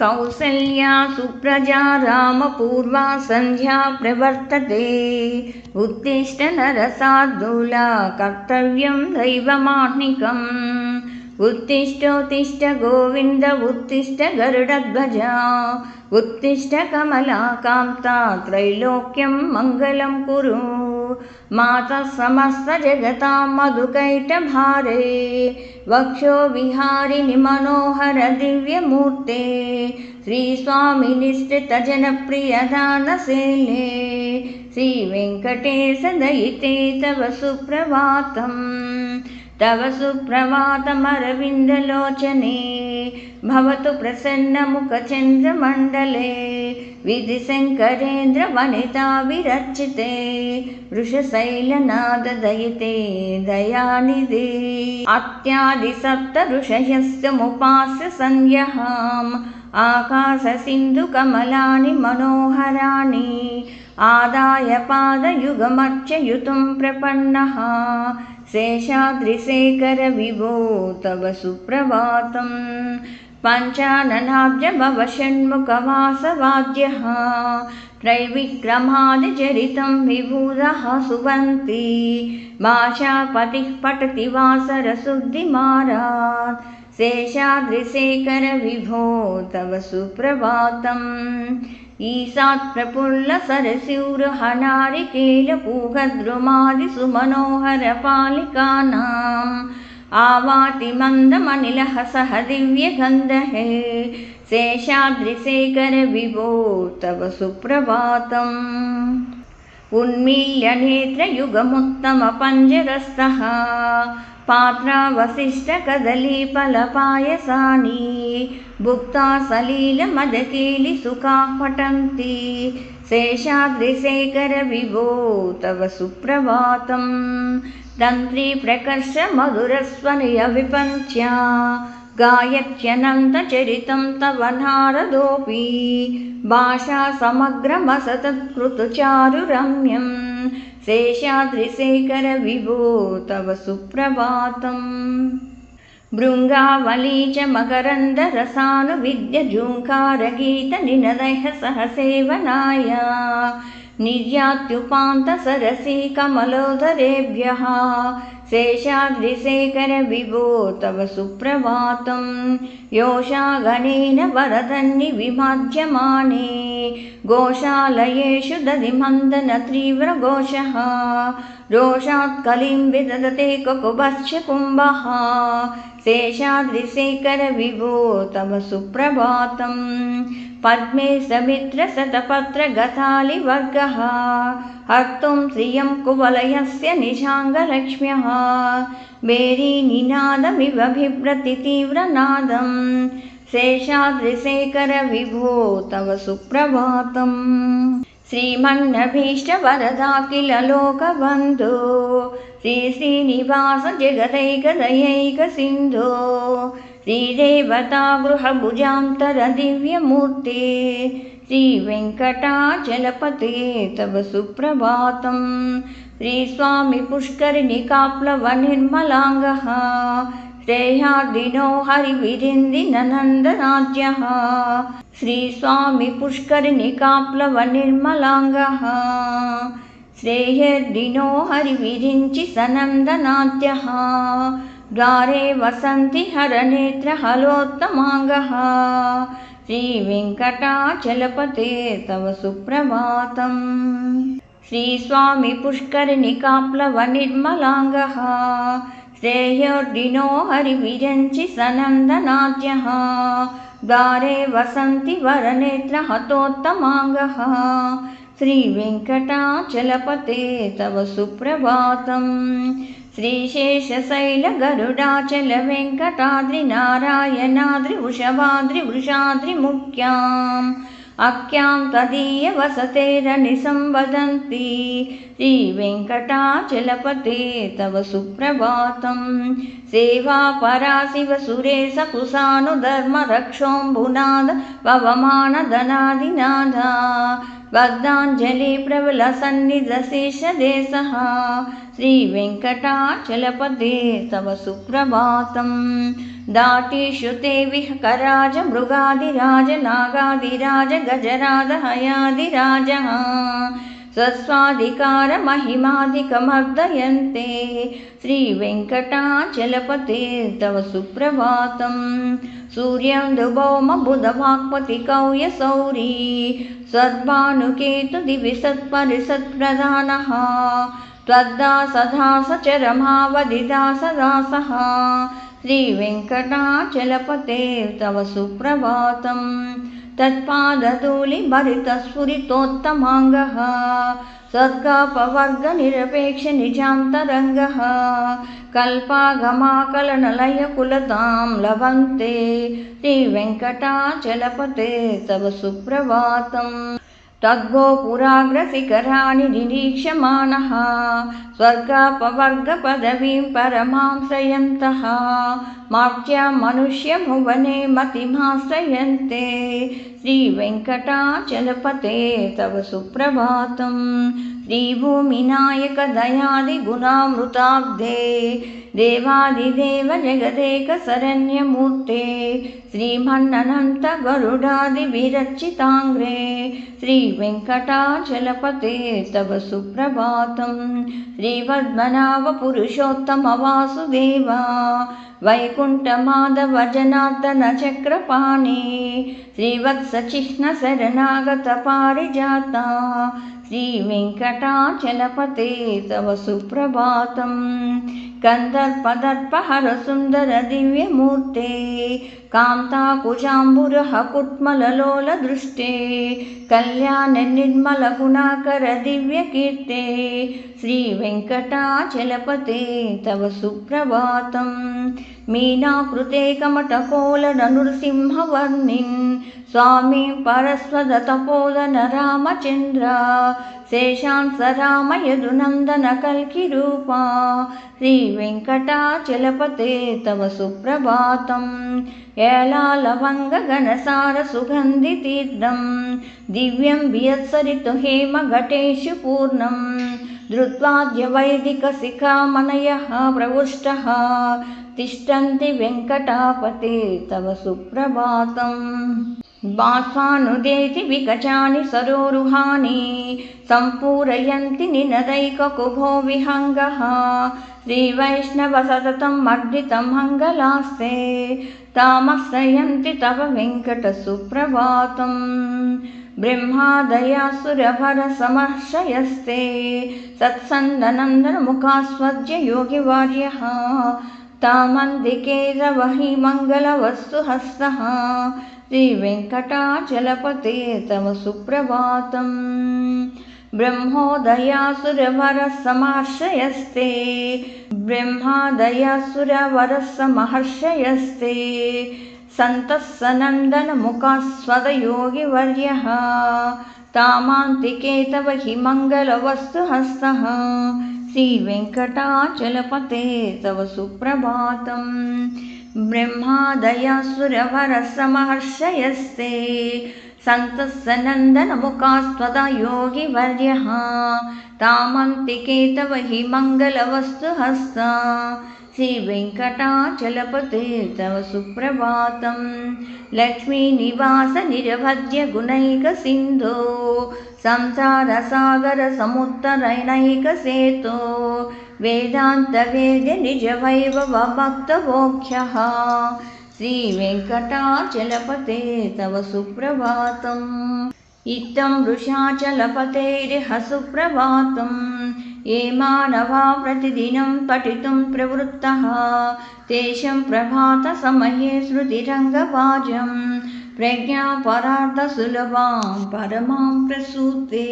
कौसल्या सुप्रजा रामपूर्वा सन्ध्या प्रवर्तते। उत्तिष्ठ नरसार्दूला कर्तव्यं दैवमाह्निकम्। उत्तिष्ठोत्तिष्ठ गोविन्द उत्तिष्ठ गरुडध्वजा। उत्तिष्ठ कमलाकान्ता त्रैलोक्यं मङ्गलं कुरु। मातः समस्तजगतां मधुकैटभारे। वक्षो विहारिणि मनोहर दिव्यमूर्ते। श्रीस्वामिनिश्चितजनप्रियदानशीले। श्रीवेङ्कटेश दयिते तव सुप्रभातम्। तव सुप्रभातमरविन्दलोचने। भवतु प्रसन्नमुखचन्द्रमण्डले। विधिशङ्करेन्द्र वनिता विरचिते। वृषशैलनाद दयिते दयानिधे। अत्यादिसप्त ऋषयस्तमुपास्य सन्ध्यहाम्। आकाशसिन्धुकमलानि मनोहराणि। आदाय पादयुगमर्चयुतं प्रपन्नः। शेषाद्रिशेखर विभो तव सुप्रभातम्। पञ्चाननाब्जभव षण्मुखवासवाद्यः। त्रैविक्रमादिचरितं विभूतः सुबन्ति। भाषापतिः पठति वासरशुद्धिमारात्। शेषाद्रिशेखर विभो तव सुप्रभातम्। ईशात् प्रफुल्लसरस्यूरहनारिकेलपूगद्रुमादिसुमनोहरपालिकानाम्। आवाति मन्दमनिलः सह दिव्यगन्धः। शेषाद्रिशेखर विभो तव सुप्रभातम्। उन्मील्यनेत्रयुगमुत्तमपञ्जरस्थः। पात्रावशिष्टकदलीफलपायसानि। भुक्ता सलीलमदकेलिसुखाः पठन्ति। शेषाद्रिशेखर विभो तव सुप्रभातम्। तन्त्री प्रकर्ष मधुरस्वनयविपञ्च्या। गायत्यनन्तचरितं तव नारदोऽपि। भाषा समग्रमसतत्कृतचारुरम्यम्। शेषाद्रिशेखर विभो तव सुप्रभातम्। भृङ्गावली च मकरन्दरसानुविद्यझूङ्कारगीतनिनदैः सह सेवनाय। निर्यात्युपान्तसरसि कमलोदरेभ्यः। शेषाद्रिशेखर विभो तव सुप्रभातम्। योषागणेन वरदन्निविमाज्यमाने। गोशालयेषु दधिमन्दनतीव्रघोषः। रोषात् कलिं विदधते कुकुभश्च कुम्भः। शेषाद्रिशेखर विभो तव सुप्रभातम्। पद्मे समित्रशतपत्रगतालिवर्गः। हर्तुं श्रियं कुवलयस्य निशाङ्गलक्ष्म्यः। भेरीनिनादमिव बिभ्रति तीव्रनादम्। शेषाद्रिशेखर विभो तव सुप्रभातम्। श्रीमन्नभीष्टवरदाखिल लोकबन्धो। श्रीश्रीनिवास जगदैकदयैकसिन्धो। श्रीदेवता गृहभुजान्तर दिव्यमूर्ते। श्रीवेङ्कटाचलपते तव सुप्रभातम्। श्रीस्वामी पुष्करिणिकाप्लवनिर्मलाङ्गः। श्रेयार्दिनो हरिविरिन्दिननन्दनाद्यः। श्रीस्वामी पुष्करिणिकाप्लवनिर्मलाङ्गः। श्रेयर्दिनो हरिविरिञ्चि सनन्दनाद्यः। द्वारे वसन्ति हरनेत्रहलोत्तमाङ्गः। श्रीवेङ्कटाचलपते तव सुप्रभातम्। श्रीस्वामी पुष्करिणिकाप्लवनिर्मलाङ्गः। श्रेयोर्दिनो हरिविरिञ्चि सनन्दनाद्यः। द्वारे वसन्ति वरनेत्रहतोत्तमाङ्गः। श्रीवेङ्कटाचलपते तव सुप्रभातम्। श्रीशेषशैलगरुडाचलवेङ्कटाद्रिनारायणाद्रिवृषभाद्रिवृषाद्रिमुख्याम्। अख्यां तदीयवसतेरनिसंवदन्ति। श्रीवेङ्कटाचलपते तव सुप्रभातम्। सेवापरा शिवसुरेशकुशानुधर्मरक्षोऽम्बुनाद पवमानधनादिनाद। बद्धाञ्जलि दाटीषु ते विहकराज मृगादिराज नागादिराज गजराज हयादिराजः स्वस्वाधिकारमहिमाधिकमर्दयन्ते श्रीवेङ्कटाचलपते तव सुप्रभातं सूर्यं दुभौमबुधवाक्पतिकौयसौरी सर्वानुकेतुदिविसत्परिसत्प्रधानः त्वद्दासदासचरमावधिदासदासः श्रीवेङ्कटाचलपते तव सुप्रभातं तत्पादधूलिभरितस्फुरितोत्तमाङ्गः स्वर्गापवर्गनिरपेक्षनिजान्तरङ्गः कल्पागमाकलनलयकुलतां लभन्ते श्रीवेङ्कटाचलपते तव सुप्रभातं तद्गोपुराग्रशिखराणि निरीक्ष्यमाणः स्वर्गापवर्गपदवीं परमां श्रयन्तः मार्त्या मनुष्यभुवने मतिमाश्रयन्ते श्रीवेङ्कटाचलपते तव सुप्रभातं श्रीभूमिनायकदयादिगुणामृताब्धे देवादिदेव जगदेकशरण्यमूर्ते श्रीमन्ननन्तगरुडादिभिरर्चिताङ्ग्रे श्रीवेङ्कटाचलपते तव सुप्रभातं श्रीपद्मनाभपुरुषोत्तमवासुदेव वैकुण्ठमाधवजनार्दनचक्रपाणि श्रीवत्सचिह्नशरणागतपारिजाता श्रीवेङ्कटाचलपते तव सुप्रभातं कन्दर्पदर्पहरसुन्दरदिव्यमूर्ते कान्ताकुजाम्बुरः कुट्मललोलदृष्टे कल्याणनिर्मलगुणाकरदिव्यकीर्ते श्रीवेङ्कटाचलपते तव सुप्रभातं मीनाकृते कमटकोलनृसिंहवर्णिन् स्वामी परस्वदतपोदन रामचन्द्र शेषांस राम यदुनन्दन कल्किरूपा श्रीवेङ्कटाचलपते तव सुप्रभातं एलालवङ्गगणसारसुगन्धितीर्थं दिव्यं वियत्सरितु हेमघटेषु पूर्णं धृत्वाद्यवैदिकशिखामणयः प्रवुष्टः तिष्ठन्ति वेङ्कटापते तव सुप्रभातं बाष्पानुदेति विकचानि सरोरुहानि सम्पूरयन्ति निनदैककुभो विहङ्गः श्रीवैष्णवसततं मर्दितं मङ्गलास्ते तामश्रयन्ति तव वेङ्कटसुप्रभातं ब्रह्मादयासुरभरसमर्षयस्ते सत्सन्दनन्दनमुखास्वज्य योगिवार्यः तामन्दिके रवहि मङ्गलवस्तुहस्तः श्रीवेङ्कटाचलपते तव सुप्रभातं ब्रह्मोदयासुरवरसमर्षयस्ते ब्रह्मादयासुरवरसमहर्षयस्ते सन्तः सनन्दनमुखास्वदयोगिवर्यः तामान्तिके तव हि मङ्गलवस्तुहस्तः श्रीवेङ्कटाचलपते तव सुप्रभातं ब्रह्मादयासुरवरसमहर्षयस्ते सन्तः सनन्दनमुखास्त्वदा योगिवर्यः तामन्तिके तव हि मङ्गलवस्तुहस्ता श्रीवेङ्कटाचलपते तव सुप्रभातं लक्ष्मीनिवासनिरभज्य गुणैकसिन्धो संसारसागरसमुत्तरणैकसेतो वेदान्तवेद्य निजवैभवभक्तवोख्यः श्रीवेङ्कटाचलपते तव सुप्रभातम् इत्थं वृषाचलपतेरिह सुप्रभातं ये मानवा प्रतिदिनं पठितुं प्रवृत्तः तेषां प्रभातसमये श्रुतिरङ्गवाजं प्रज्ञापरार्थसुलभां परमां प्रसूते।